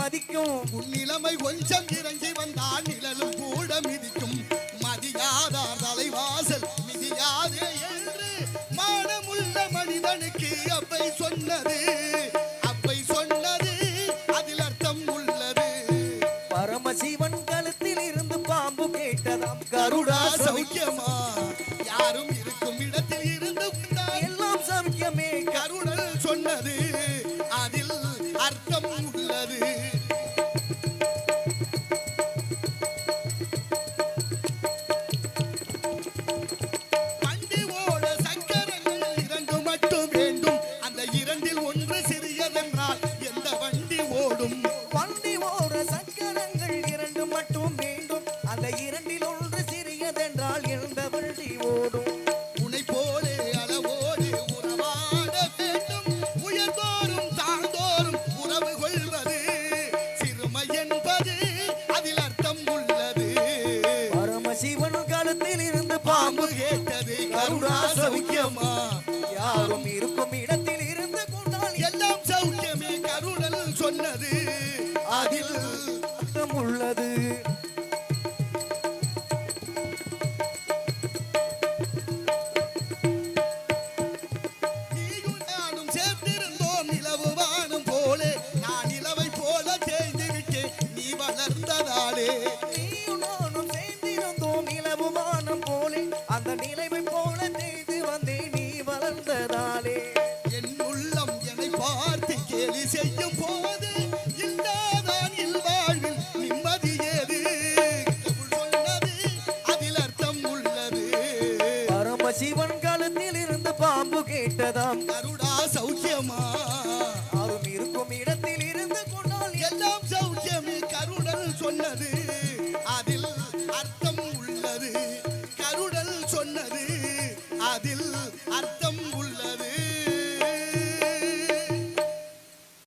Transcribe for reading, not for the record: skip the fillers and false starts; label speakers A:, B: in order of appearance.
A: மதிக்கும்.
B: உன்னிலைமை கொஞ்சம் இறங்கி வந்தால் நிழலும் கூட மிதிக்கும். மதியாதார் தலைவாசல் மிதியாதே என்று மானமுள்ள மனிதனுக்கு அப்பை சொன்னது. அப்பை சொன்னது அதில் அர்த்தம் உள்ளது.
A: பரமசிவன் கழுத்தில் இருந்து பாம்பு கேட்டதாம்.
B: கருடா சௌக்கியமா யாரும் இருக்கும் இடத்தில் இருந்து
A: எல்லாம் சௌக்கியமே.
B: கருடல் சொன்னது அதில் அர்த்தம் உள்ளது. வண்டி ஓட சக்கரங்கள் இரண்டு மட்டும் வேண்டும். அந்த இரண்டில் ஒன்று சிறியதென்றால் எந்த வண்டி ஓடும்?
A: வண்டி ஓட சக்கரங்கள் இரண்டு மட்டும் வேண்டும். அந்த இரண்டில் ஒன்று சிறியதென்றால் எந்த வண்டி ஓடும்?
B: உனை போலே அளவோடு உறவாட வேண்டும். உயர்ந்தோறும் தாழ்ந்தோறும் உறவு கொள்வது சிறுமை என்பது அதில் அர்த்தம் உள்ளது.
A: பரமசிவன் கழுத்தில் இருந்து
B: பாம்பு கேட்டது கருடா சௌக்கியமா
A: யாரும் இருக்கும் இடத்தில் இருந்து கொண்டால்
B: எல்லாம் சௌக்கியமே. கருடல் சொன்னது அதில்
A: அர்த்தம் உள்ளது.
B: நீயும் நானும் சேர்ந்திருந்தோம் நிலவு வானம் போலே. நான் நிலவை போல தேய்ந்து விட்டேன் நீ வளர்ந்ததாலே.
A: நீயும் நானும் சேர்ந்திருந்தோம் நிலவு வானம் போலே. அந்த நிலைமை போல செய்து வந்தே நீ வளர்ந்ததாலே.
B: என் உள்ளம் என்னை பார்த்து கேலி செய்ய